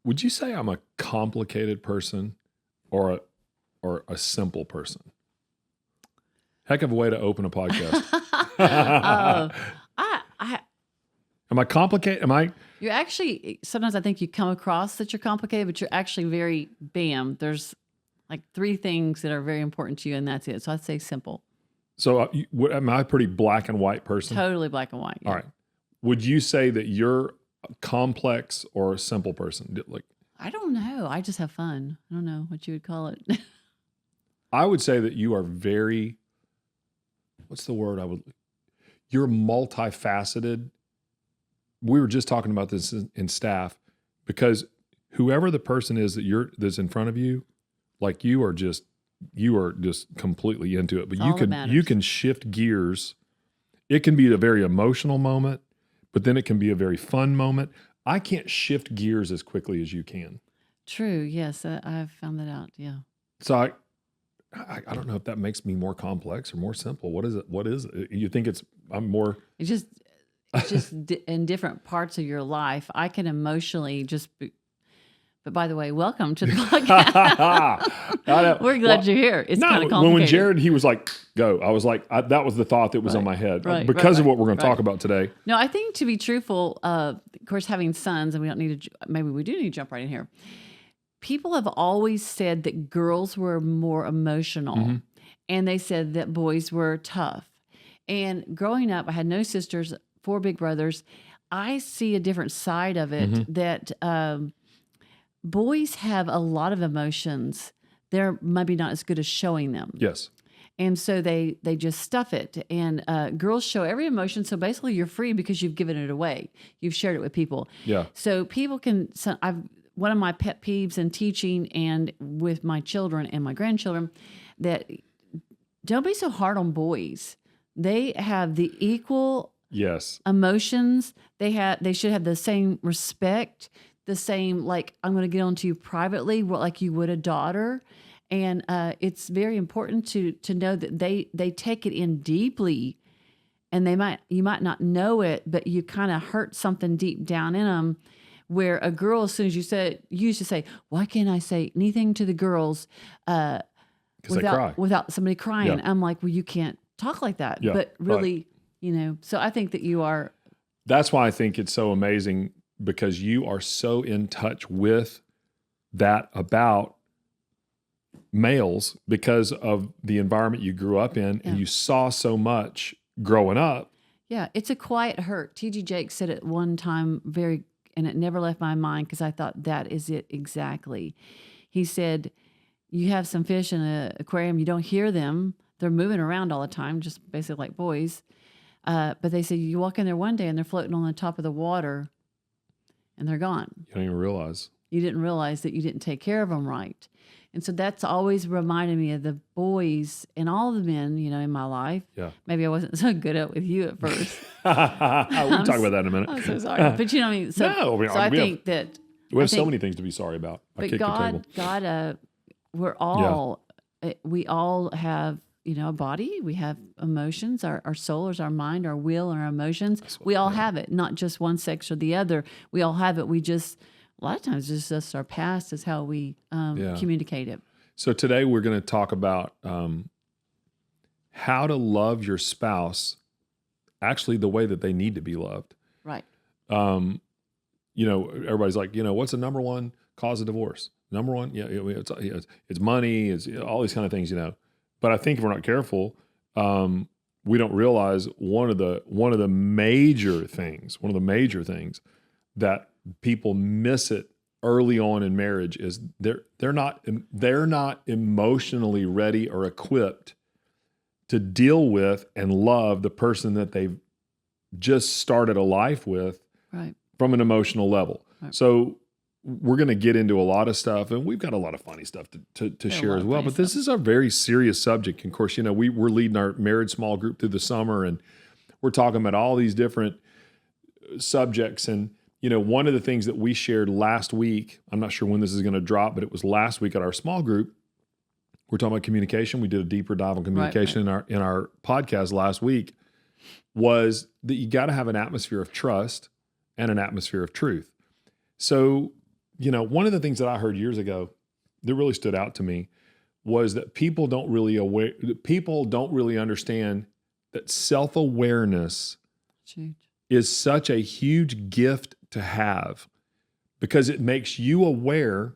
Would you say I'm a complicated person or a simple person? Heck of a way to open a podcast. Am I complicated? You're actually, sometimes I think you come across that you're complicated, but you're actually very, there's like 3 things that are very important to you, and that's it. So I'd say simple. So am I a pretty black and white person? Totally black and white. Yeah. All right. Would you say that you're a complex or a simple person? I don't know. I just have fun. I don't know what you would call it. I would say that you are very, what's the word you're multifaceted. We were just talking about this in staff, because whoever the person is that's in front of you, like you are just completely into it. But you can shift gears. It can be a very emotional moment, but then it can be a very fun moment. I can't shift gears as quickly as you can. True. Yes, I've found that out. Yeah. So I don't know if that makes me more complex or more simple. What is it? You think I'm more? It's just in different parts of your life. I can emotionally but by the way, welcome to the podcast. We're glad you're here. It's kind of complicated. When Jared, he was like, go. I was like, that was the thought that was on my head because of what we're going to talk about today. No, I think to be truthful, of course, having sons, and we don't need to, maybe we do need to jump right in here. People have always said that girls were more emotional, and they said that boys were tough. And growing up, I had no sisters, 4 big brothers. I see a different side of it that boys have a lot of emotions. They're maybe not as good as showing them. Yes. And so they just stuff it. And girls show every emotion. So basically you're free because you've given it away. You've shared it with people. Yeah. So people can, one of my pet peeves in teaching and with my children and my grandchildren, that don't be so hard on boys. They have the equal emotions. They should have the same respect, the same, like, I'm going to get on to you privately, like you would a daughter. And it's very important to know that they take it in deeply, and you might not know it, but you kind of hurt something deep down in them. Where a girl, as soon as you used to say, why can't I say anything to the girls without somebody crying? I'm like, well, you can't talk like that. Yeah, but really, so I think that you are. That's why I think it's so amazing, because you are so in touch with that about males because of the environment you grew up in, and you saw so much growing up. Yeah, it's a quiet hurt. T.G. Jakes said it one time and it never left my mind, because I thought that is it exactly. He said, you have some fish in an aquarium, you don't hear them. They're moving around all the time, just basically like boys. But they said, you walk in there one day and they're floating on the top of the water and they're gone. You don't even realize. You didn't realize that you didn't take care of them right. And so that's always reminded me of the boys and all the men, in my life. Yeah. Maybe I wasn't so good at it with you at first. We'll talk about that in a minute. I'm so sorry. But you know what I mean? So, I think that... We have so many things to be sorry about. But God, we're all... We all have, a body. We have emotions. Our soul is our mind, our will, our emotions. We all have it, not just one sex or the other. We all have it. We just... A lot of times it's just our past is how we communicate it. So today we're going to talk about how to love your spouse actually the way that they need to be loved. Right. Everybody's like, what's the number one cause of divorce? Number one, it's money, it's all these kind of things, But I think if we're not careful, we don't realize one of the major things that people miss it early on in marriage is they're not emotionally ready or equipped to deal with and love the person that they've just started a life with from an emotional level. Right. So we're going to get into a lot of stuff, and we've got a lot of funny stuff to share as well. But this is a very serious subject. And of course, we're leading our marriage small group through the summer, and we're talking about all these different subjects. And one of the things that we shared last week, I'm not sure when this is going to drop, but it was last week at our small group. We're talking about communication. We did a deeper dive on communication in our podcast last week, was that you got to have an atmosphere of trust and an atmosphere of truth. So one of the things that I heard years ago that really stood out to me was that people don't really understand that self-awareness Huge. is such a huge gift to have, because it makes you aware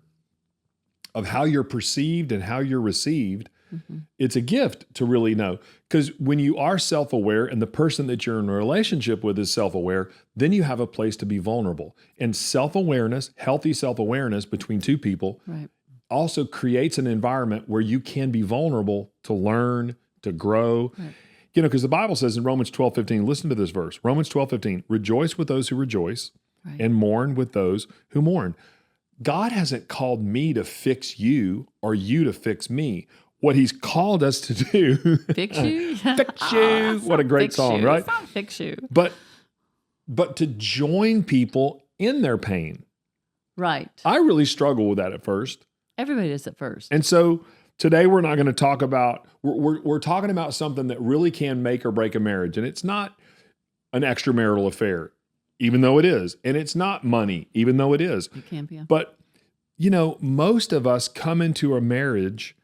of how you're perceived and how you're received. Mm-hmm. It's a gift to really know, because when you are self-aware and the person that you're in a relationship with is self-aware, then you have a place to be vulnerable. And self-awareness, healthy self-awareness between two people, Right. also creates an environment where you can be vulnerable to learn, to grow. Right. Because the Bible says in Romans 12:15, listen to this verse, Romans 12:15, rejoice with those who rejoice, Right. and mourn with those who mourn. God hasn't called me to fix you or you to fix me. What he's called us to do. Fix you? Fix you. What a great song, right? It's not fix you. But to join people in their pain. Right. I really struggle with that at first. Everybody does at first. And so today we're not going to talk about, we're talking about something that really can make or break a marriage. And it's not an extramarital affair, even though it is. And it's not money, even though it is. It can be. But, most of us come into a marriage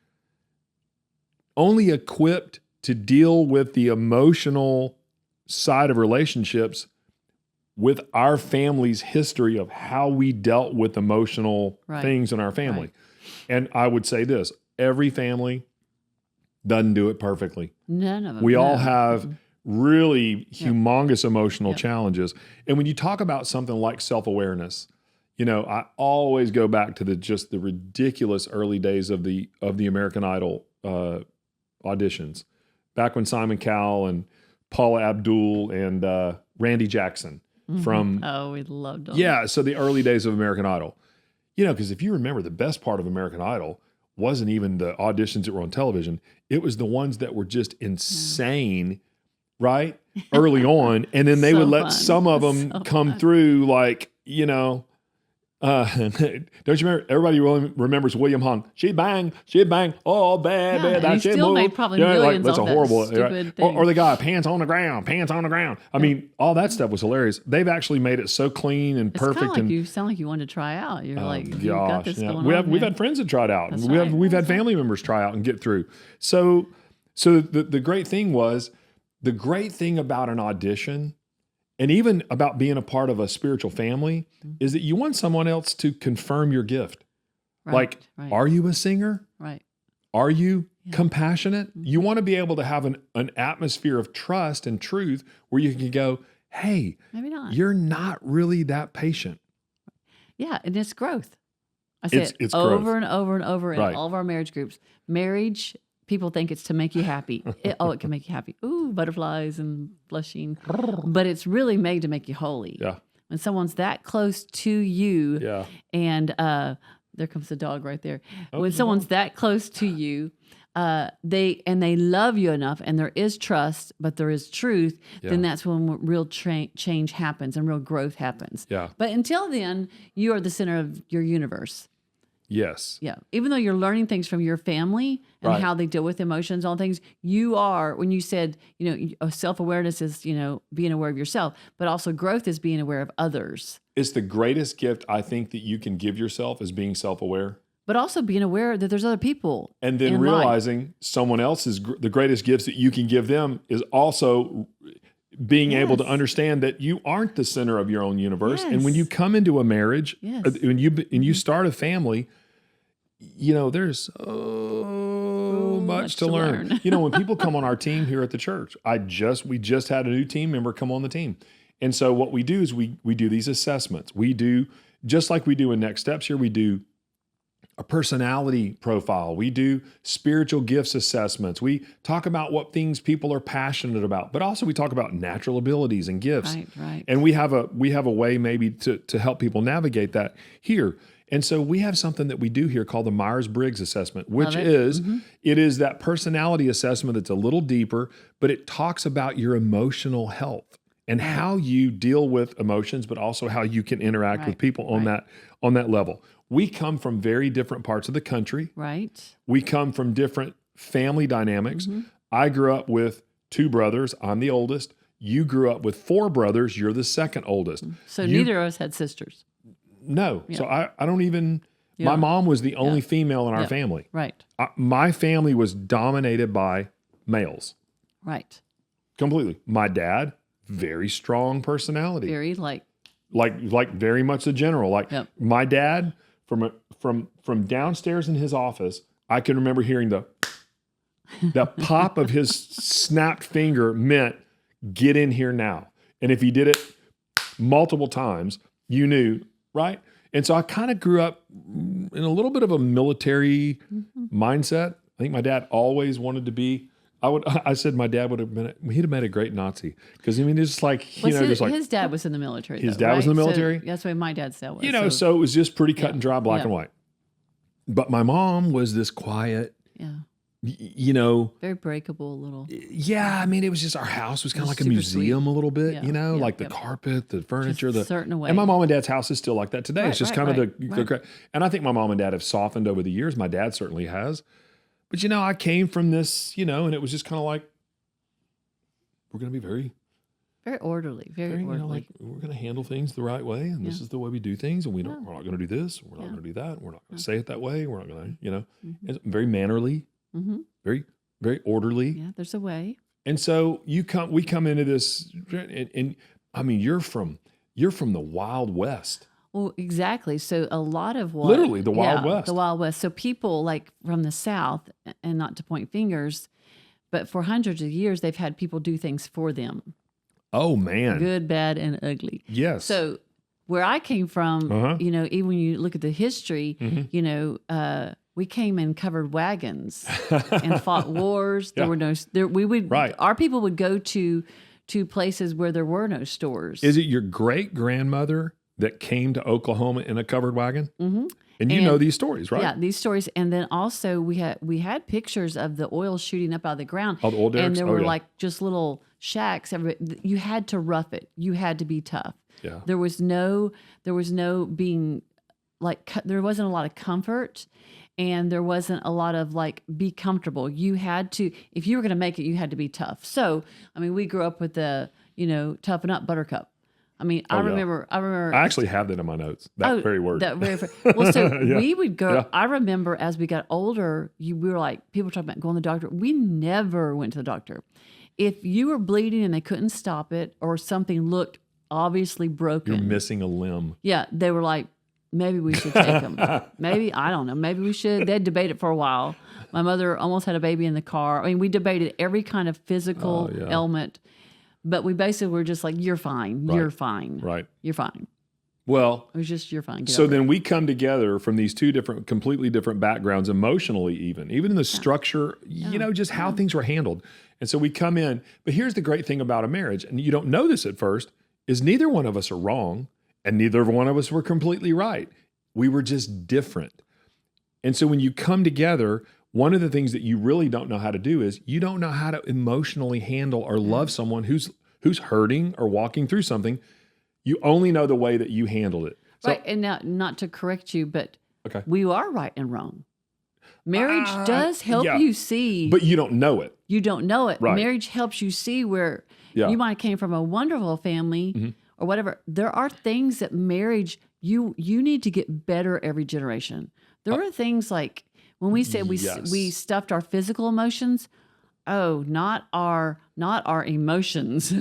only equipped to deal with the emotional side of relationships with our family's history of how we dealt with emotional things in our family. Right. And I would say this, every family doesn't do it perfectly. None of them. We all No. have really humongous emotional challenges. And when you talk about something like self-awareness, I always go back to the ridiculous early days of the American Idol auditions, back when Simon Cowell and Paula Abdul and Randy Jackson from we loved them. Yeah, so the early days of American Idol. Because if you remember, the best part of American Idol wasn't even the auditions that were on television. It was the ones that were just insane, right? Early on. And then they So would let fun. some of them come through like, don't you remember? Everybody really remembers William Hung. She bang, oh bad, Yeah, bad. and he That still made probably millions that's a off that horrible, stupid or thing. the guy pants on the ground. I mean, all that stuff was hilarious. They've actually made it so clean and It's kind perfect. of like and you sound like you wanted to try out. You're like, you got this going we've on. had friends that tried out. That's And right. we've had family members try out and get through. So the great thing about an audition, and even about being a part of a spiritual family, is that you want someone else to confirm your gift. Right, Are you a singer? right. Are you compassionate? You want to be able to have an atmosphere of trust and truth where you can go, hey, Maybe not. you're not really that patient. Yeah, and it's growth. I say It's it over growth. and over and over in Right. all of our marriage groups. Marriage, people think it's to make you happy. It can make you happy. Ooh, butterflies and blushing. But it's really made to make you holy. Yeah. When someone's that close to you, Yeah. and there comes the dog right there. Oh, When the someone's that close to you, they love you enough, and there is trust, but there is truth. Then that's when real change happens and real growth happens. Yeah. But until then, you are the center of your universe. Yes. Yeah. Even though you're learning things from your family and Right. how they deal with emotions, all things, you are, when you said, self-awareness is, being aware of yourself, but also growth is being aware of others. It's the greatest gift I think that you can give yourself is being self-aware. But also being aware that there's other people. And then in life. realizing someone else's, the greatest gifts that you can give them is also being able to Yes. understand that you aren't the center of your own universe. Yes. And when you come into a marriage, Yes. when you start a family, there's so much to learn. When people come on our team here at the church, we just had a new team member come on the team. And so what we do is we do these assessments. We do, just like we do in Next Steps here, we do a personality profile. We do spiritual gifts assessments. We talk about what things people are passionate about, but also we talk about natural abilities and gifts. Right. And we have a way maybe to help people navigate that here. And so we have something that we do here called the Myers-Briggs assessment, which is, it is that personality assessment that's a little deeper, but it talks about your emotional health and how you deal with emotions, but also how you can interact with people on that level. We come from very different parts of the country. Right. We come from different family dynamics. I grew up with 2 brothers. I'm the oldest. You grew up with 4 brothers. You're the second oldest. So neither of us had sisters. No. Yeah. So I don't even, Yeah. my mom was the only female in our Yeah. family. Right. My family was dominated by males. Right. Completely. My dad, very strong personality. Very like, Like very much the general. Like Yep. my dad from downstairs in his office, I can remember hearing the pop of his snapped finger meant get in here now. And if he did it multiple times, you knew, right? And so I kind of grew up in a little bit of a military mindset. I think my dad always wanted to be. I said my dad he'd have made a great Nazi because it's just like his dad was in the military. His though, dad was in the right? military? So that's why my dad's dad was. So it was just pretty cut and dry, black Yeah. and white. But my mom was this quiet, Yeah. Very breakable little. Yeah, I mean, it was just our house was kind of like a Super museum sweet. a little bit, Yeah, like the yep. carpet, the furniture, Just certain way. and my mom and dad's house is still like that today. Right, It's just right, kind of right, the and I think my mom and dad have softened over the years. My dad certainly has, but I came from this, and it was just kind of like we're going to be very, Very orderly. Very orderly. like we're going to handle things the right way, and this is the way we do things, and we're not going to do this, we're not going to do that, we're not going to say it that way, we're not going to, It's very mannerly, very very orderly. Yeah, there's a way. And so we come into this, and I mean, you're from the Wild West. Well, exactly. So a lot of what Literally the Wild West. The Wild West. So people like from the South, and not to point fingers, but for hundreds of years they've had people do things for them. Oh man. Good, bad, and ugly. Yes. So where I came from, even when you look at the history, we came in covered wagons and fought wars. There were no. Our people would go to places where there were no stores. Is it your great grandmother that came to Oklahoma in a covered wagon? Mm-hmm. And you know these stories, right? Yeah, these stories. And then also we had pictures of the oil shooting up out of the ground. Oh, the oil derricks? And there were like just little shacks. You had to rough it. You had to be tough. Yeah. There was no being like, there wasn't a lot of comfort, and there wasn't a lot of like, be comfortable. You had to, if you were going to make it, you had to be tough. So, I mean, we grew up with the, toughen up Buttercup. I mean, I remember. I actually have that in my notes. That very word. Well, so we would go. Yeah. I remember as we got older, we were like, people were talking about going to the doctor. We never went to the doctor. If you were bleeding and they couldn't stop it, or something looked obviously broken, you're missing a limb. Yeah, they were like, maybe we should take them. Maybe, I don't know. Maybe we should. They'd debate it for a while. My mother almost had a baby in the car. I mean, we debated every kind of physical ailment. But we basically were just like, you're fine. Right. You're fine. Right. You're fine. Well, it was just, you're fine. So then we come together from these two completely different backgrounds, emotionally even in the structure, just how things were handled. And so we come in. But here's the great thing about a marriage, and you don't know this at first, is neither one of us are wrong, and neither one of us were completely right. We were just different. And so when you come together, one of the things that you really don't know how to do is you don't know how to emotionally handle or love someone who's hurting or walking through something. You only know the way that you handled it. So, right. And now, not to correct you, but we are right and wrong. Marriage does help you see. But you don't know it. You don't know it. Right. Marriage helps you see where you might have came from a wonderful family or whatever. There are things that marriage, you need to get better every generation. There are things like, when we said we stuffed our physical emotions, not our emotions.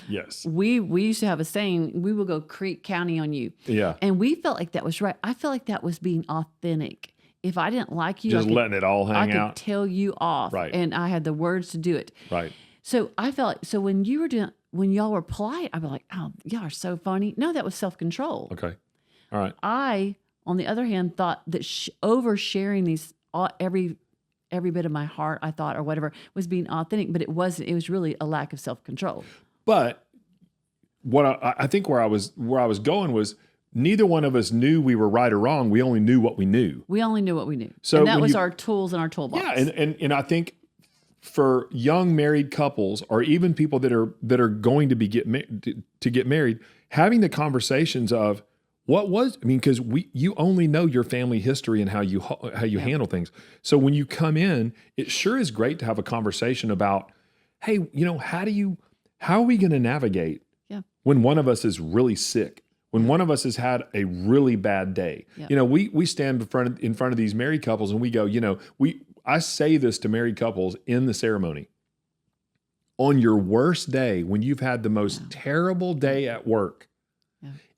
Yes. We used to have a saying, we will go Creek County on you. Yeah. And we felt like that was right. I felt like that was being authentic. If I didn't like you, just letting it all hang out. I could tell you off. Right. And I had the words to do it. Right. So I felt like, when y'all were polite, I'd be like, oh, y'all are so funny. No, that was self-control. Okay. All right. I, on the other hand, thought that oversharing these, every bit of my heart, I thought, or whatever, was being authentic, but it wasn't. It was really a lack of self-control. But what I think where I was going was, neither one of us knew we were right or wrong. We only knew what we knew. We only knew what we knew. So and that was our tools in our toolbox. Yeah, and I think for young married couples, or even people that are going to get married, having the conversations of, because you only know your family history and how you handle things. So when you come in, it sure is great to have a conversation about, hey, how are we going to navigate when one of us is really sick, When one of us has had a really bad day, Yep. you know, we stand in front of these married couples and we go, you know, I say this to married couples in the ceremony. On your worst day, when you've had the most terrible day at work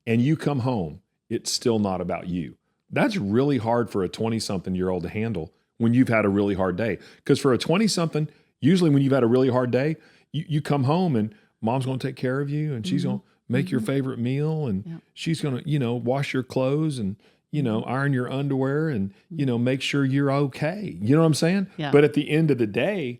and you come home, it's still not about you. That's really hard for a 20-something-year-old to handle when you've had a really hard day. Because for a 20-something, usually when you've had a really hard day, you come home and mom's going to take care of you and she's going to make your favorite meal and she's going to, you know, wash your clothes and, you know, iron your underwear and, you know, make sure you're okay. You know what I'm saying? Yeah. But at the end of the day,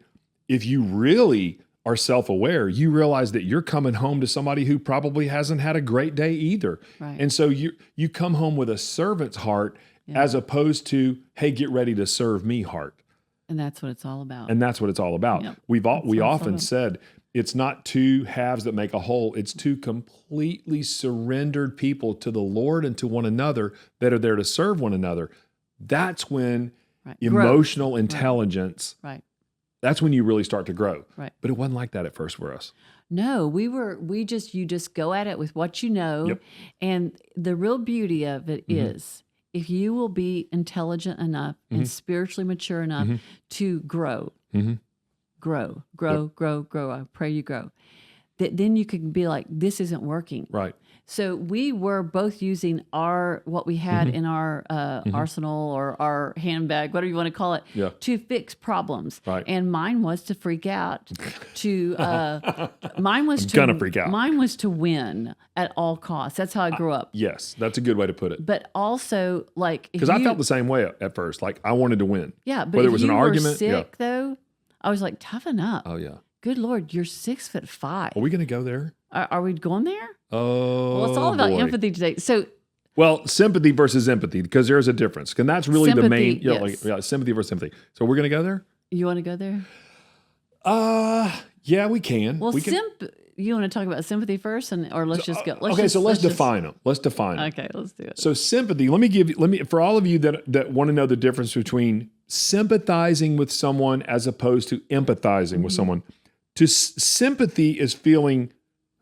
if you really are self-aware, you realize that you're coming home to somebody who probably hasn't had a great day either. Right. And so you come home with a servant's heart as opposed to, hey, get ready to serve me heart. And that's what it's all about. And that's what it's all about. Yep. We often said it's not two halves that make a whole. It's two completely surrendered people to the Lord and to one another that are there to serve one another. That's when emotional intelligence, that's when you really start to grow. Right. But it wasn't like that at first for us. No, you just go at it with what you know. Yep. And the real beauty of it is if you will be intelligent enough and spiritually mature enough to grow, grow. I pray you grow. Then you can be like, this isn't working. Right. So we were both using what we had in our arsenal or our handbag, whatever you want to call it, to fix problems. Right. And mine was to freak out. Mine was gonna freak out. Mine was to win at all costs. That's how I grew up. Yes, that's a good way to put it. But also, like, because I felt the same way at first. Like I wanted to win. Yeah, but whether if it was you an argument, were sick though, I was like, toughen up. Oh yeah. Good Lord, you're 6'5". Are we going to go there? Are we going there? Oh, well, it's all about empathy today. So, well, sympathy versus empathy, because there's a difference, and that's really the main. Sympathy, yes. Sympathy versus empathy. So we're going to go there. You want to go there? Yeah, we can. Well, you want to talk about sympathy first, or let's just go? So let's define them. Let's define them. Okay, let's do it. So sympathy. Let me for all of you that want to know the difference between sympathizing with someone as opposed to empathizing with someone. Sympathy is feeling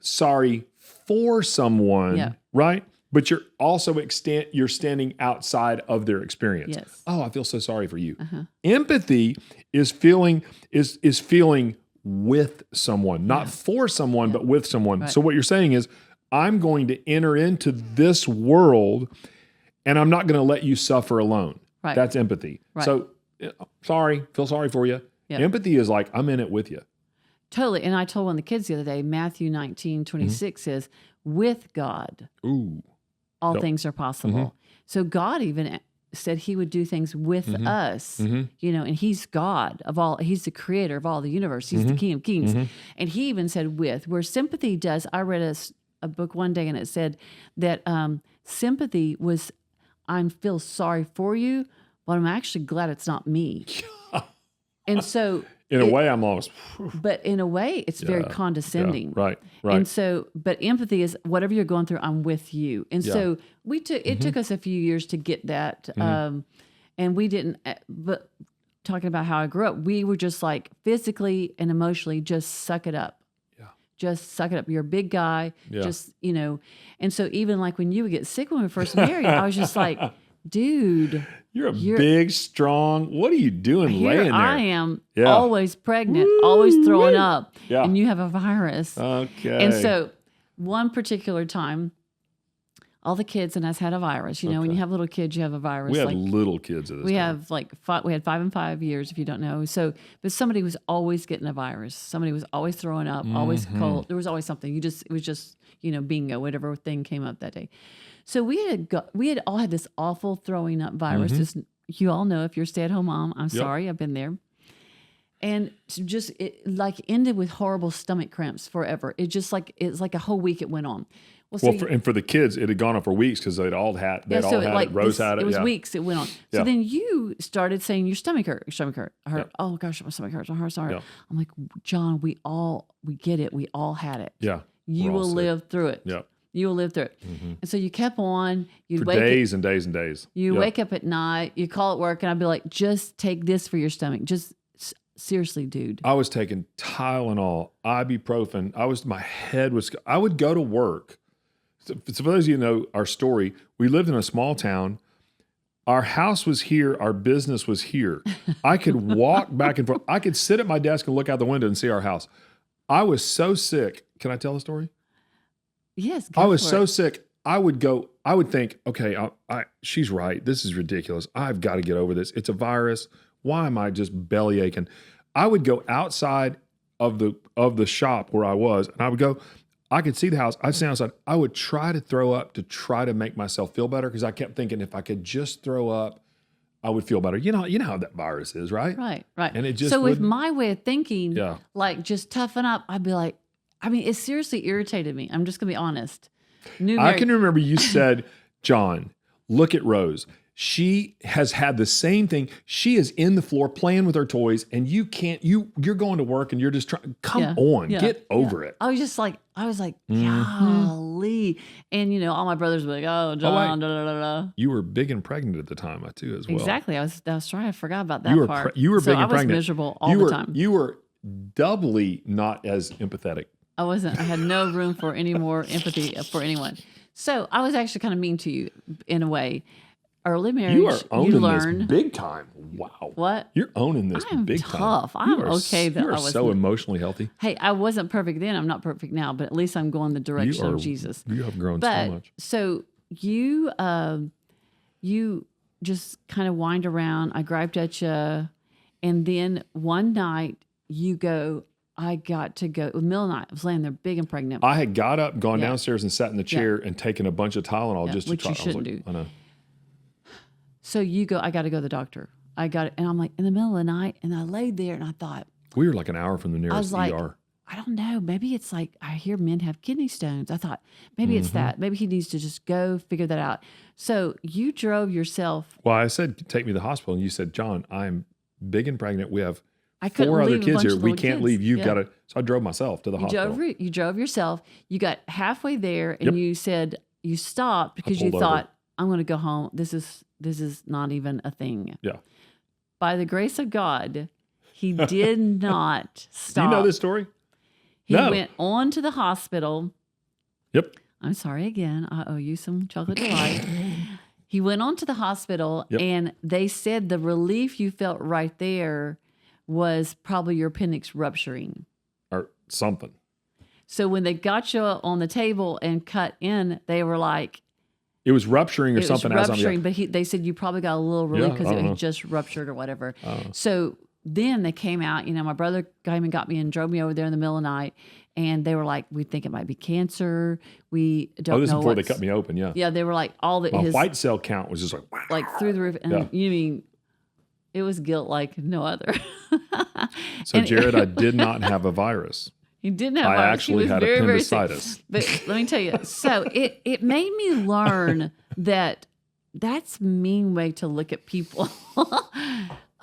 sorry for someone, right? But you're also you're standing outside of their experience. Yes. Oh, I feel so sorry for you. Empathy is feeling with someone, not for someone, but with someone. Right. So what you're saying is, I'm going to enter into this world, and I'm not going to let you suffer alone. Right. That's empathy. Right. So, feel sorry for you. Yep. Empathy is like, I'm in it with you. Totally. And I told one of the kids the other day, Matthew 19:26 says, with God, all things are possible. So God even said he would do things with us, you know, and he's God of all, he's the creator of all the universe. He's the King of Kings. And he even said where sympathy does, I read a book one day and it said that sympathy was, I feel sorry for you, but I'm actually glad it's not me. And so in a way, I'm lost. But in a way, it's very condescending. Yeah, right. And so, but empathy is whatever you're going through, I'm with you. And so it took us a few years to get that. And we didn't, but talking about how I grew up, we were just like physically and emotionally, just suck it up. Yeah. Just suck it up. You're a big guy. Yeah. Just, you know, and so even like when you would get sick when we were first married, I was just like, dude, you're big, strong. What are you doing laying there? I am always pregnant, always throwing up, and you have a virus. Okay. And so one particular time, all the kids and us had a virus. You know, when you have little kids, you have a virus. We had little kids at this time. We have we had 5 and 5 years, if you don't know. So, but somebody was always getting a virus. Somebody was always throwing up, always cold. There was always something. It was just, you know, bingo, whatever thing came up that day. So we had all had this awful throwing up virus. This, you all know, if you're a stay-at-home mom, I'm sorry, I've been there. And just it like ended with horrible stomach cramps forever. It's like a whole week it went on. And for the kids, it had gone on for weeks because they'd all had it. Rose had it. It was weeks it went on. So then you started saying your stomach hurt. Oh gosh, my stomach hurts. I'm sorry. Yeah. I'm like, John, we get it. We all had it. Yeah. You will live through it. Yeah. You will live through it. And so you kept on. You'd wake days and days and days. You wake up at night. You call at work, and I'd be like, just take this for your stomach. Just seriously, dude. I was taking Tylenol, ibuprofen. My head was. I would go to work for those of you who know our story, we lived in a small town. Our house was here. Our business was here. I could walk back and forth. I could sit at my desk and look out the window and see our house. I was so sick. Can I tell the story? Yes. I was so sick. I would think, okay, she's right. This is ridiculous. I've got to get over this. It's a virus. Why am I just belly aching? I would go outside of the shop where I was, and I would go, I could see the house. I'd stand outside. I would try to throw up to try to make myself feel better because I kept thinking if I could just throw up, I would feel better. You know how that virus is, right? Right. And it just with my way of thinking, Yeah. like just toughen up, I'd be like, it seriously irritated me. I'm just gonna be honest. I can remember you said, John, look at Rose. She has had the same thing. She is in the floor playing with her toys, and you're going to work and you're just trying, get over it. I was like, golly. And all my brothers were like, oh, John, da, da, da, da. You were big and pregnant at the time, too, as well. Exactly. I was trying. I forgot about that part. You were big and pregnant. I was miserable all the time. You were doubly not as empathetic. I wasn't. I had no room for any more empathy for anyone. So I was actually kind of mean to you in a way. Early marriage, you are owning learn this big time. Wow. What? You're owning this I'm big tough. time. I'm okay that you are I was so emotionally healthy. Hey, I wasn't perfect then. I'm not perfect now, but at least I'm going the direction of Jesus. You have grown so much. So you just kind of whined around. I griped at you. And then one night you go, I got to go. Middle of the night, I was laying there big and pregnant. I had got up, gone downstairs and sat in the chair and taken a bunch of Tylenol just to which try. you shouldn't do. I know. So you go, I got to go to the doctor. I got it. And I'm like in the middle of the night, and I laid there and I thought. We were like an hour from the nearest I was like, ER. I don't know. Maybe it's like, I hear men have kidney stones. I thought maybe it's that. Maybe he needs to just go figure that out. So you drove yourself. Well, I said, take me to the hospital. And you said, John, I'm big and pregnant. We have I couldn't 4 other leave a kids bunch here. of We little can't kids. leave. You've got to. So I drove myself to the hospital. You drove yourself. You got halfway there and you said, you stopped because you pulled thought, over. I'm going to go home. This is not even a thing. Yeah. By the grace of God, he did not stop. Do you know this story? He went on to the hospital. Yep. I'm sorry again. I owe you some chocolate delight. He went on to the hospital and they said the relief you felt right there was probably your appendix rupturing. Or something. So when they got you on the table and cut in, they were like, it was rupturing or something. It was rupturing, but they said you probably got a little relief because it had just ruptured or whatever. So then they came out, my brother came and got me and drove me over there in the middle of the night. And they were like, we think it might be cancer. We don't know. This is before they cut me open, yeah. Yeah, they were like, my white cell count was just like, wow. Like through the roof. And you mean, it was guilt like no other. So, Jared, I did not have a virus. He didn't have. I actually had appendicitis. But let me tell you. So it made me learn that that's a mean way to look at people.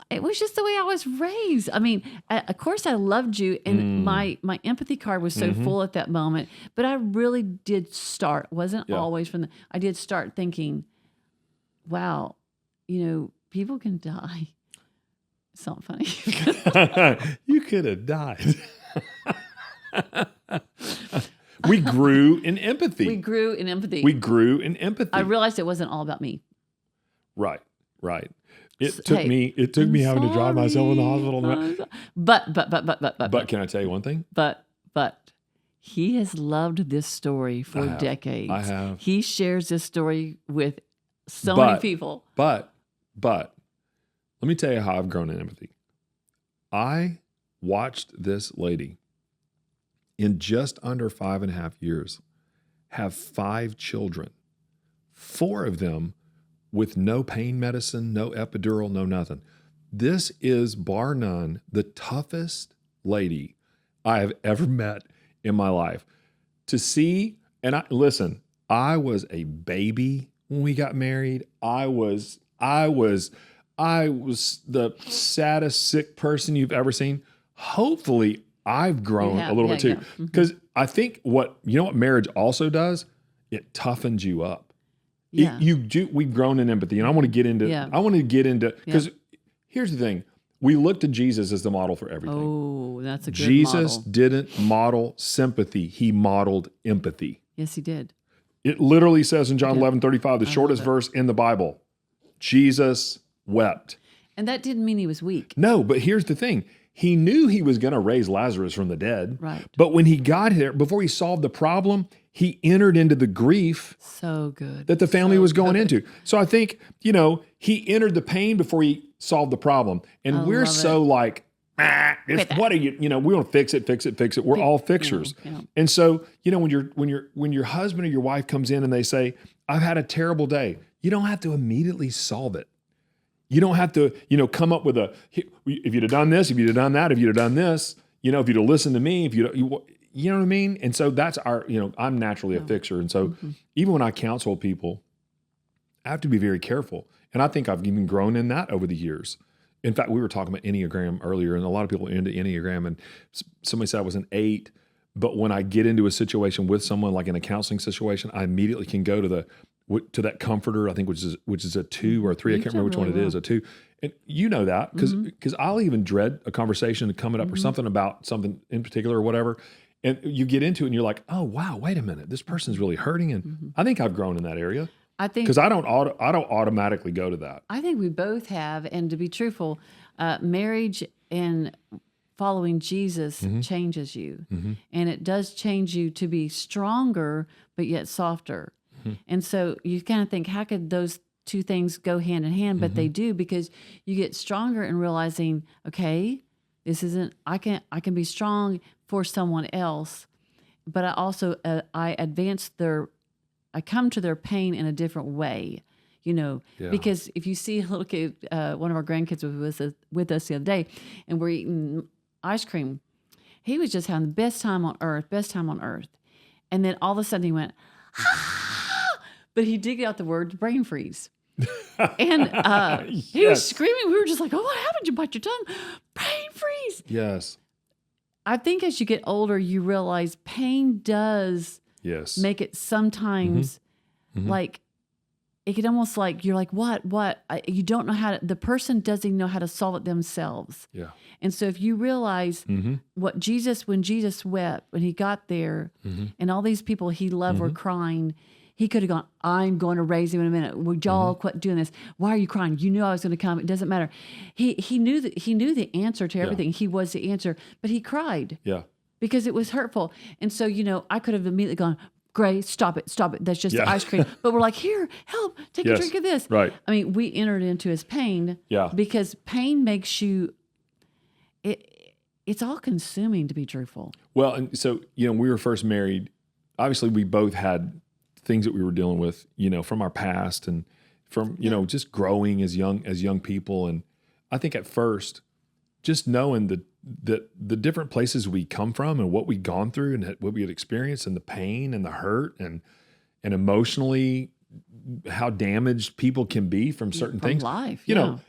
It was just the way I was raised. I mean, of course, I loved you, and my empathy card was so full at that moment. But I really did start. Wasn't always I did start thinking, wow, people can die. It's not funny. You could have died. We grew in empathy. We grew in empathy. I realized it wasn't all about me. Right. It took me having to drive myself in the hospital. But can I tell you one thing? But he has loved this story for decades. I have. He shares this story with so many people. But let me tell you how I've grown in empathy. I watched this lady in just under 5.5 years have 5 children, 4 of them with no pain medicine, no epidural, no nothing. This is, bar none, the toughest lady I have ever met in my life. To see, and I was a baby when we got married. I was the saddest sick person you've ever seen. Hopefully, I've grown a little bit too. Because I think what marriage also does, it toughens you up. Yeah. We've grown in empathy, and I want to get into because here's the thing: we look to Jesus as the model for everything. Oh, that's a good Jesus model. didn't model sympathy; he modeled empathy. Yes, he did. It literally says in John 11:35, the shortest verse in the Bible, Jesus wept. And that didn't mean he was weak. No, but here's the thing. He knew he was going to raise Lazarus from the dead. Right. But when he got here, before he solved the problem, he entered into the grief So good. that the family So was going good. into. So I think, he entered the pain before he solved the problem. And we're love so like, what are you, we want to fix it. We're all fixers. Yeah. And so, when your husband or your wife comes in and they say, I've had a terrible day, you don't have to immediately solve it. You don't have to, come up with if you'd have done this, if you'd have done that, if you'd have done this, if you'd have listened to me, you know what I mean? And so that's I'm naturally a fixer. And so even when I counsel people, I have to be very careful. And I think I've even grown in that over the years. In fact, we were talking about Enneagram earlier, and a lot of people are into Enneagram, and somebody said I was an 8. But when I get into a situation with someone, like in a counseling situation, I immediately can go to that comforter, I think, which is a 2 or a 3. I can't remember which one it is, a 2. And you know that because I'll even dread a conversation coming up or something about something in particular or whatever. And you get into it and you're like, oh, wow, wait a minute. This person's really hurting. And I think I've grown in that area. I think Because I don't automatically go to that. I think we both have, and to be truthful, marriage and following Jesus changes you, and it does change you to be stronger, but yet softer. And so you kind of think, how could those two things go hand in hand? But they do, because you get stronger in realizing, okay, this isn't. I can be strong for someone else, but I also I come to their pain in a different way, because if you see a little kid, one of our grandkids was with us the other day, and we're eating ice cream. He was just having the best time on earth. And then all of a sudden he went, but he did get out the word brain freeze. And he was screaming. We were just like, oh, what happened? You bite your tongue? Brain freeze. Yes. I think as you get older, you realize pain does make it sometimes like, it can almost like, you're like, what? You don't know the person doesn't even know how to solve it themselves. Yeah. And so if you realize when Jesus wept, when he got there and all these people he loved were crying, he could have gone, I'm going to raise him in a minute. Would y'all quit doing this? Why are you crying? You knew I was going to come. It doesn't matter. He knew the answer to everything. He was the answer, but he cried. Yeah. Because it was hurtful. And so, I could have immediately gone, Gray, stop it. That's just the ice cream. But we're like, here, help, take a drink of this. Right. I mean, we entered into his pain. Yeah. Because pain makes you, it's all consuming, to be truthful. Well, and so, we were first married. Obviously, we both had things that we were dealing with, from our past and from, just growing as young people. And I think at first, just knowing the different places we come from and what we'd gone through and what we had experienced and the pain and the hurt and emotionally how damaged people can be from certain things. Life.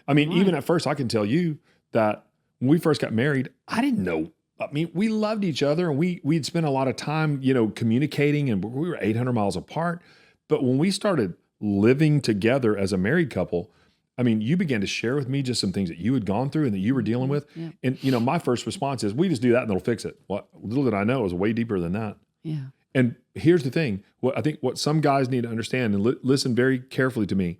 I mean, even at first I can tell you that when we first got married, I didn't know. I mean, we loved each other and we'd spent a lot of time, communicating, and we were 800 miles apart. But when we started living together as a married couple, I mean, you began to share with me just some things that you had gone through and that you were dealing with. Yeah. And, my first response is, we just do that and it'll fix it. Well, little did I know it was way deeper than that. Yeah. And here's the thing. I think what some guys need to understand, and listen very carefully to me,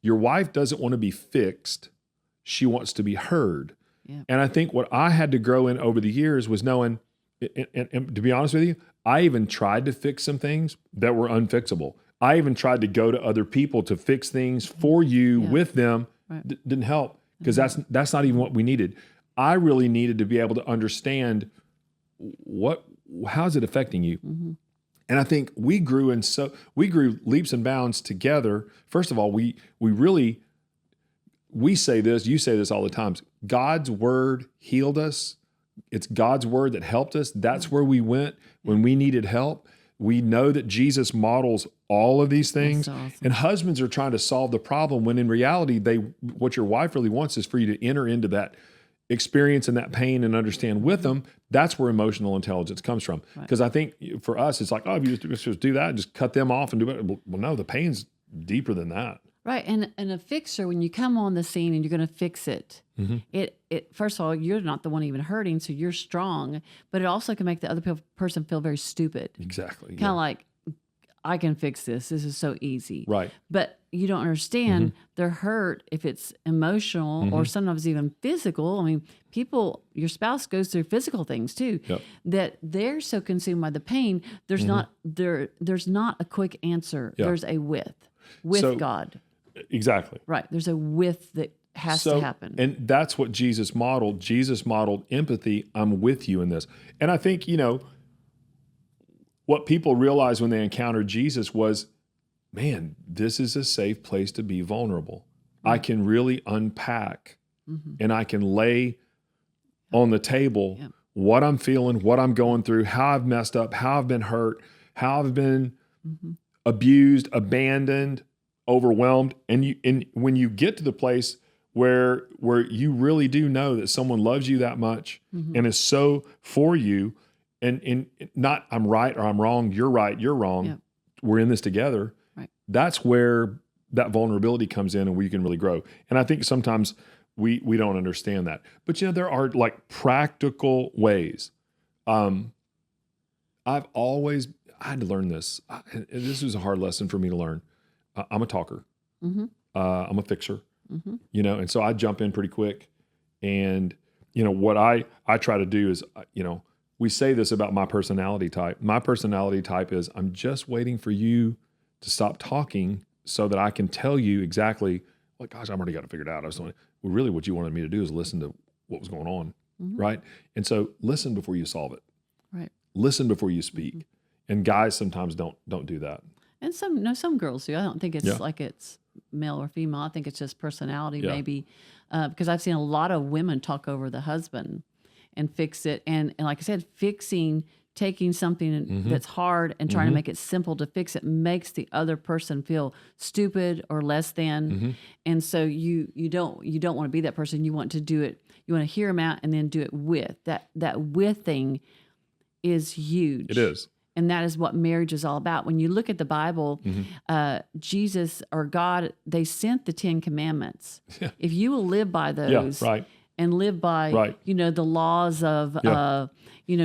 your wife doesn't want to be fixed. She wants to be heard. Yeah. And I think what I had to grow in over the years was knowing, and to be honest with you, I even tried to fix some things that were unfixable. I even tried to go to other people to fix things for you with them. Right. Didn't help, because that's not even what we needed. I really needed to be able to understand how is it affecting you? Mm-hmm. And I think we grew leaps and bounds together. First of all, we say this, you say this all the time. God's word healed us. It's God's word that helped us. That's where we went when we needed help. We know that Jesus models all of these things. Awesome. And husbands are trying to solve the problem when in reality, what your wife really wants is for you to enter into that experience and that pain and understand with them. That's where emotional intelligence comes from. Because I think for us, it's like, oh, if you just do that, just cut them off and do it. Well, no, the pain's deeper than that. Right. And a fixer, when you come on the scene and you're going to fix it, it first of all, you're not the one even hurting, so you're strong, but it also can make the other person feel very stupid. Exactly. Kind of like, I can fix this. This is so easy. Right. But you don't understand their hurt, if it's emotional or sometimes even physical. I mean, your spouse goes through physical things too, that they're so consumed by the pain. There's not a quick answer. There's a with God. Exactly. Right. There's a with that has to happen. And that's what Jesus modeled. Jesus modeled empathy. I'm with you in this. And I think, what people realized when they encountered Jesus was, man, this is a safe place to be vulnerable. I can really unpack and I can lay on the table what I'm feeling, what I'm going through, how I've messed up, how I've been hurt, how I've been abused, abandoned, overwhelmed. And when you get to the place where you really do know that someone loves you that much and is so for you, and not I'm right or I'm wrong, you're right, you're wrong, we're in this together. Right. That's where that vulnerability comes in and we can really grow. And I think sometimes we don't understand that. But there are like practical ways. I had to learn this. This was a hard lesson for me to learn. I'm a talker. I'm a fixer. And so I jump in pretty quick. And, what I try to do is, we say this about my personality type. My personality type is I'm just waiting for you to stop talking so that I can tell you exactly, like, gosh, I've already got it figured out. I was really what you wanted me to do is listen to what was going on, right? And so listen before you solve it. Right. Listen before you speak. And guys sometimes don't do that. And some girls do. I don't think it's like it's male or female. I think it's just personality maybe, because I've seen a lot of women talk over the husband and fix it. And like I said, taking something that's hard and trying to make it simple to fix it makes the other person feel stupid or less than. And so you don't want to be that person. You want to do it. You want to hear them out and then do it with. That with thing is huge. It is. And that is what marriage is all about. When you look at the Bible, Jesus or God, they sent the 10 Commandments. Yeah. If you will live by those and live by, the laws of,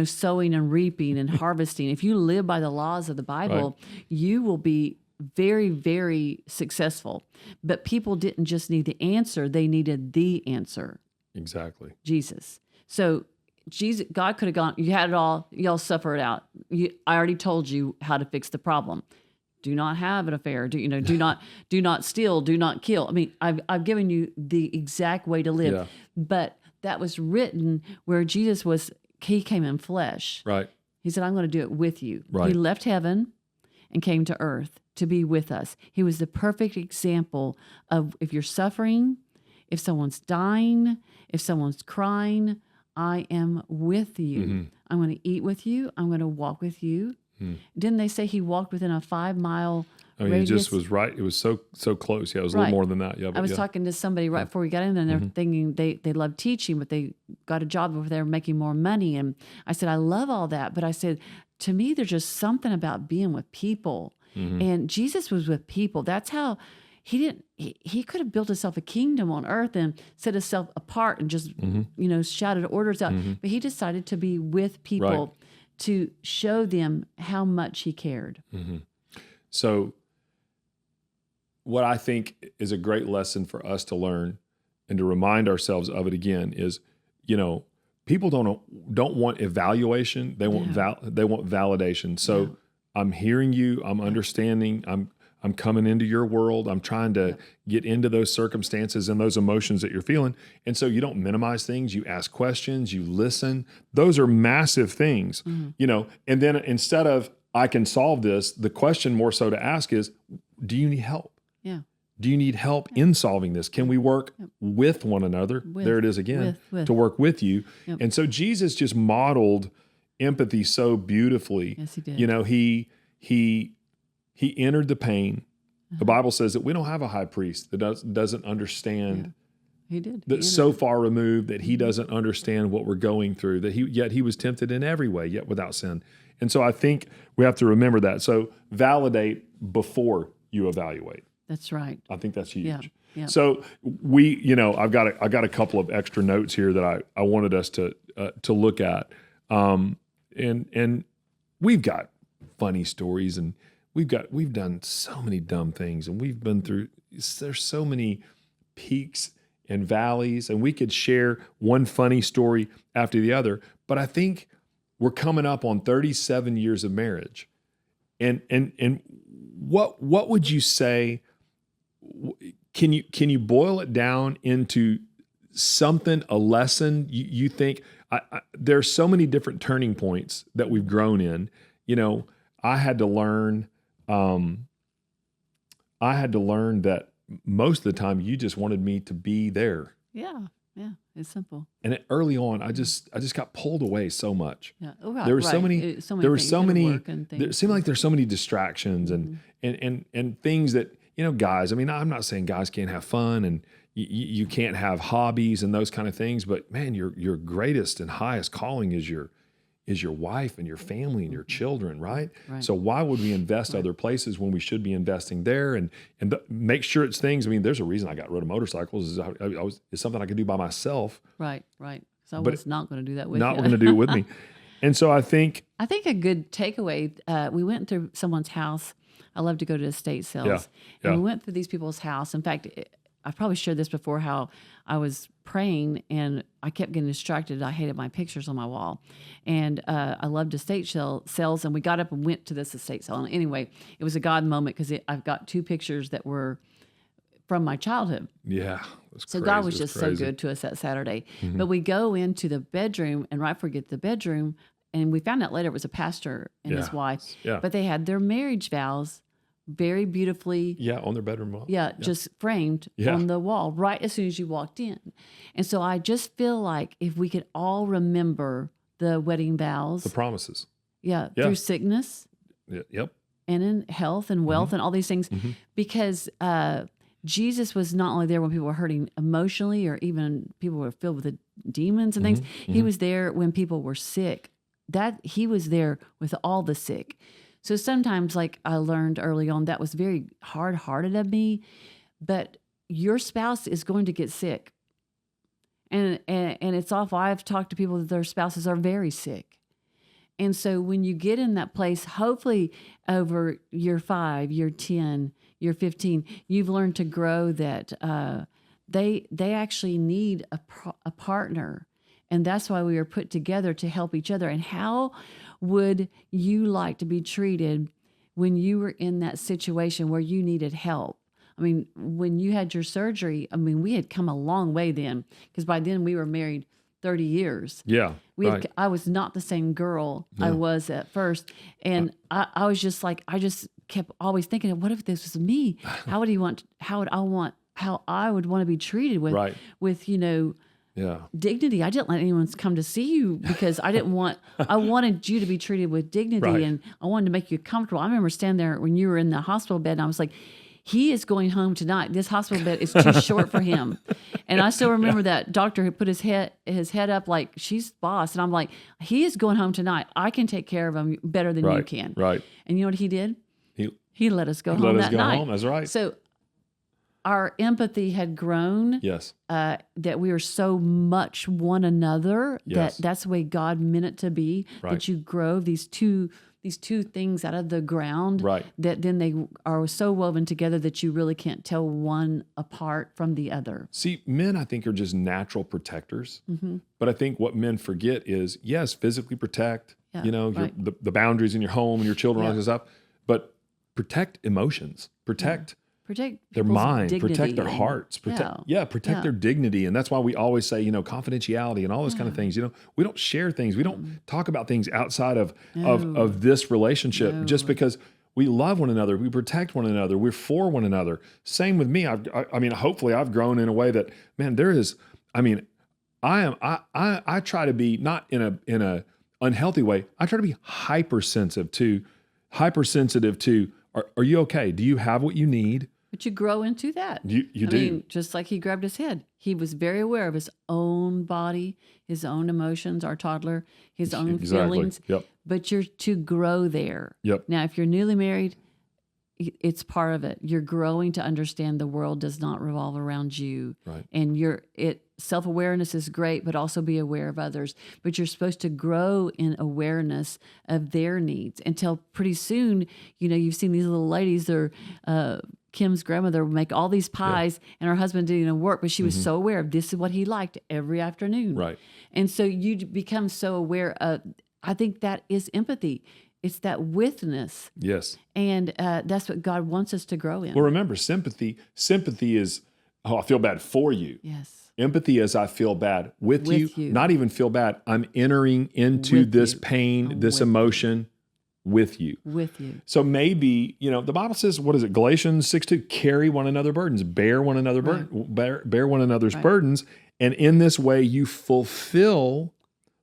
sowing and reaping and harvesting, if you live by the laws of the Bible, you will be very, very successful. But people didn't just need the answer. They needed the answer. Exactly. Jesus. So God could have gone, you had it all, y'all suffer it out. I already told you how to fix the problem. Do not have an affair. Do not steal, do not kill. I mean, I've given you the exact way to live. Yeah. But that was written where he came in flesh. Right. He said, I'm going to do it with you. Right. He left heaven and came to earth to be with us. He was the perfect example of if you're suffering, if someone's dying, if someone's crying, I am with you. I'm going to eat with you. I'm going to walk with you. Didn't they say he walked within a 5-mile radius? It just was right. It was so close. Yeah, it was a little more than that. Yeah, I was talking to somebody right before we got in, and they're thinking they love teaching, but they got a job where they were making more money. And I said, I love all that. But I said, to me, there's just something about being with people. And Jesus was with people. That's how he could have built himself a kingdom on earth and set himself apart and just, shouted orders out. But he decided to be with people to show them how much he cared. So what I think is a great lesson for us to learn and to remind ourselves of it again is, people don't want evaluation. They want they want validation. So I'm hearing you, I'm understanding, I'm coming into your world. I'm trying to get into those circumstances and those emotions that you're feeling. And so you don't minimize things. You ask questions, you listen. Those are massive things, and then instead of, I can solve this, the question more so to ask is, do you need help? Yeah. Do you need help in solving this? Can we work with one another? There it is again, to work with you. Yep. And so Jesus just modeled empathy so beautifully. Yes, he did. He entered the pain. The Bible says that we don't have a high priest that doesn't understand. He did. That's so far removed that he doesn't understand what we're going through, yet he was tempted in every way, yet without sin. And so I think we have to remember that. So validate before you evaluate. That's right. I think that's huge. Yeah. Yeah. So I've got a couple of extra notes here that I wanted us to look at. And we've got funny stories and we've done so many dumb things, and we've been through, there's so many peaks and valleys, and we could share one funny story after the other. But I think we're coming up on 37 years of marriage. And what would you say? Can you boil it down into something, a lesson you think? There's so many different turning points that we've grown in. I had to learn that most of the time you just wanted me to be there. Yeah. It's simple. And early on, I just got pulled away so much. Yeah. Oh, right, there were right. so many. There were so many. It seemed like there's so many distractions and things that, guys. I mean, I'm not saying guys can't have fun and you can't have hobbies and those kind of things, but man, your greatest and highest calling is your wife and your family and your children, right? So why would we invest other places when we should be investing there and make sure it's things? I mean, there's a reason I got rid of motorcycles. It's something I could do by myself. Right. So I was not going to do that with you. Not going to do it with me. And so I think a good takeaway, we went through someone's house. I love to go to estate sales. And we went through these people's house. In fact, I've probably shared this before, how I was praying and I kept getting distracted. I hated my pictures on my wall. And I loved estate sales. And we got up and went to this estate sale. And anyway, it was a God moment because I've got 2 pictures that were from my childhood. Yeah. So God was just so good to us that Saturday. Mm-hmm. But we go into the bedroom, and right before we get to the bedroom, and we found out later it was a pastor and his wife. Yeah. But they had their marriage vows very beautifully. Yeah, on their bedroom wall. Yeah, just framed on the wall right as soon as you walked in. And so I just feel like if we could all remember the wedding vows. The promises. Yeah, through sickness. Yep. And in health and wealth and all these things. Mm-hmm. Because Jesus was not only there when people were hurting emotionally or even people were filled with the demons and things. Mm-hmm. He was there when people were sick. That he was there with all the sick. So sometimes, like I learned early on, that was very hard-hearted of me, but your spouse is going to get sick. And it's awful. I've talked to people that their spouses are very sick. And so when you get in that place, hopefully over year 5, year 10, year 15, you've learned to grow that they actually need a partner. And that's why we were put together to help each other. And how would you like to be treated when you were in that situation where you needed help? I mean, when you had your surgery, I mean, we had come a long way then, because by then we were married 30 years. Yeah. I was not the same girl I was at first. And I was just like, I just kept always thinking, what if this was me? How would I would want to be treated with dignity. I didn't let anyone come to see you because I wanted you to be treated with dignity and I wanted to make you comfortable. I remember standing there when you were in the hospital bed and I was like, he is going home tonight. This hospital bed is too short for him. And I still remember that doctor who put his head up like, she's boss. And I'm like, he is going home tonight. I can take care of him better than you can. Right. And you know what he did? He let us go home that night. That's right. So our empathy had grown. Yes. That we are so much one another. Yes. That's the way God meant it to be. Right. That you grow these two things out of the ground. Right. That then they are so woven together that you really can't tell one apart from the other. See, men, I think, are just natural protectors. Mm-hmm. But I think what men forget is, yes, physically protect, the boundaries in your home and your children, all this stuff. But protect emotions. Protect their mind, protect their hearts, protect their dignity. And that's why we always say, confidentiality and all those kind of things. We don't share ththings. We don't talk about things outside of this relationship just because we love one another. We protect one another. We're for one another. Same with me. I mean, hopefully I've grown in a way that, man, I try to be not in a unhealthy way. I try to be hypersensitive to, are you okay? Do you have what you need? But you grow into that. You do. I mean, just like he grabbed his head. He was very aware of his own body, his own emotions, our toddler, his own feelings. Yep. But you're to grow there. Yep. Now, if you're newly married, it's part of it. You're growing to understand the world does not revolve around you. Right. And self-awareness is great, but also be aware of others. But you're supposed to grow in awareness of their needs until pretty soon, you've seen these little ladies, they're, Kim's grandmother would make all these pies and her husband didn't work, but she was so aware of this is what he liked every afternoon. Right. And so you become so aware of, I think that is empathy. It's that withness. Yes. And that's what God wants us to grow in. Well, remember, sympathy is, I feel bad for you. Yes. Empathy is I feel bad with you. Not even feel bad. I'm entering into this pain, this emotion with you. With you. So maybe, the Bible says, what is it? Galatians 6:2, carry one another's burdens, bear one another bear one another's burdens. And in this way, you fulfill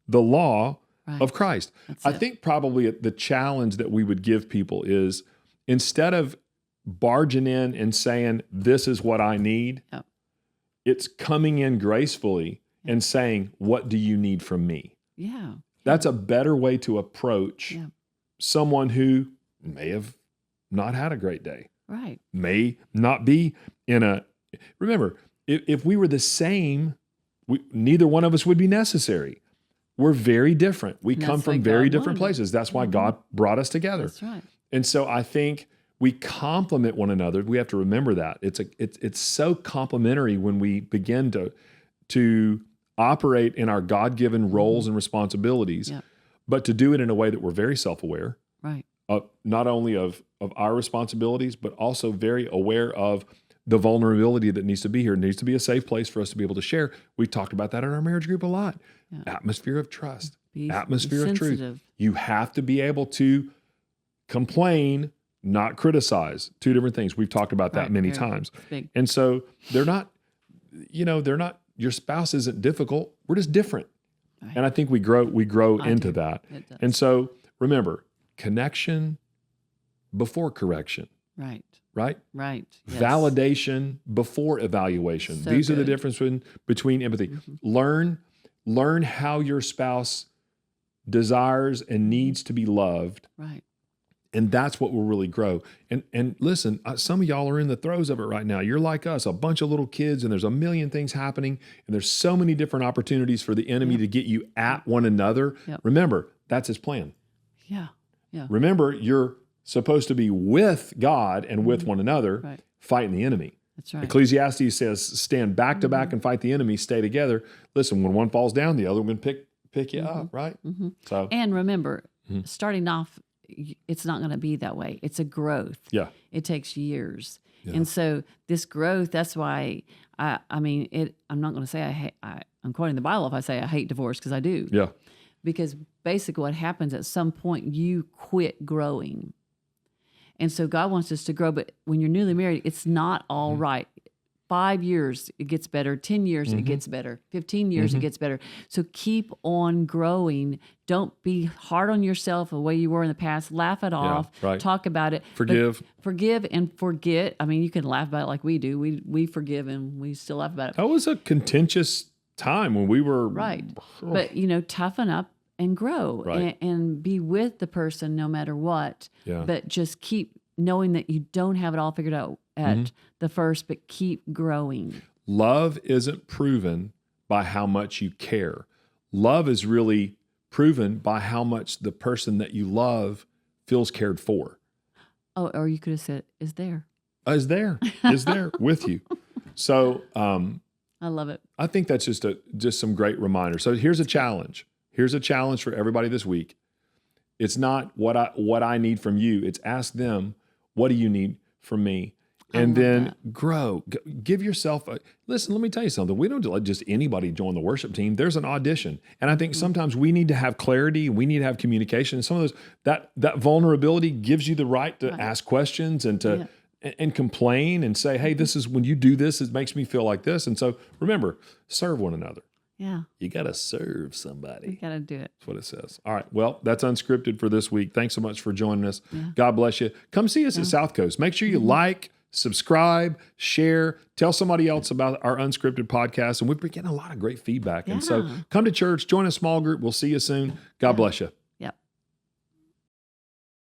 the law of Christ. I think probably the challenge that we would give people is instead of barging in and saying, this is what I need, it's coming in gracefully and saying, what do you need from me? Yeah. That's a better way to approach someone who may have not had a great day. Right. May not be remember, if we were the same, neither one of us would be necessary. We're very different. We come from very different places. That's why God brought us together. That's right. And so I think we complement one another. We have to remember that. It's so complementary when we begin to operate in our God-given roles and responsibilities, but to do it in a way that we're very self-aware, right? Not only of our responsibilities, but also very aware of the vulnerability that needs to be here. It needs to be a safe place for us to be able to share. We talked about that in our marriage group a lot. Atmosphere of trust, atmosphere of truth. You have to be able to complain, not criticize. Two different things. We've talked about that many times. And so they're not, your spouse isn't difficult. We're just different. Right. And I think we grow into that. And so remember, connection before correction. Right. Right? Right. Yes. Validation before evaluation. These are the difference between empathy. Learn how your spouse desires and needs to be loved. Right. And that's what will really grow. And listen, some of y'all are in the throes of it right now. You're like us, a bunch of little kids, and there's a million things happening, and there's so many different opportunities for the enemy to get you at one another. Remember, that's his plan. Yeah. Remember, you're supposed to be with God and with one another, fighting the enemy. That's right. Ecclesiastes says, stand back to back and fight the enemy, stay together. Listen, when one falls down, the other one pick you up, right? So, and remember, starting off, it's not going to be that way. It's a growth. Yeah. It takes years. Yeah. And so this growth, that's why I'm not going to say I'm quoting the Bible if I say I hate divorce, because I do. Yeah. Because basically what happens at some point, you quit growing. And so God wants us to grow, but when you're newly married, it's not all right. 5 years, it gets better. 10 years, it gets better. 15 years, it gets better. So keep on growing. Don't be hard on yourself the way you were in the past. Laugh it off. Right. Talk about it. Forgive and forget. I mean, you can laugh about it like we do. We forgive and we still laugh about it. That was a contentious time when we were... Right. But, toughen up and grow and be with the person no matter what. Yeah. But just keep knowing that you don't have it all figured out at the first, but keep growing. Love isn't proven by how much you care. Love is really proven by how much the person that you love feels cared for. Oh, or you could have said, is there. Is there with you. So I love it. I think that's just some great reminders. So here's a challenge. Here's a challenge for everybody this week. It's not what I need from you. It's ask them, what do you need from me? And then grow. Give yourself listen, let me tell you something. We don't let just anybody join the worship team. There's an audition. And I think sometimes we need to have clarity. We need to have communication. Some of those, that vulnerability gives you the right to ask questions and to and complain and say, hey, this is when you do this, it makes me feel like this. And so remember, serve one another. Yeah. You got to serve somebody. You got to do it. That's what it says. All right. Well, that's Unscripted for this week. Thanks so much for joining us. Yeah. God bless you. Come see us at South Coast. Make sure you like, subscribe, share, tell somebody else about our Unscripted podcast. And we've been getting a lot of great feedback. And so come to church, join a small group. We'll see you soon. God bless you.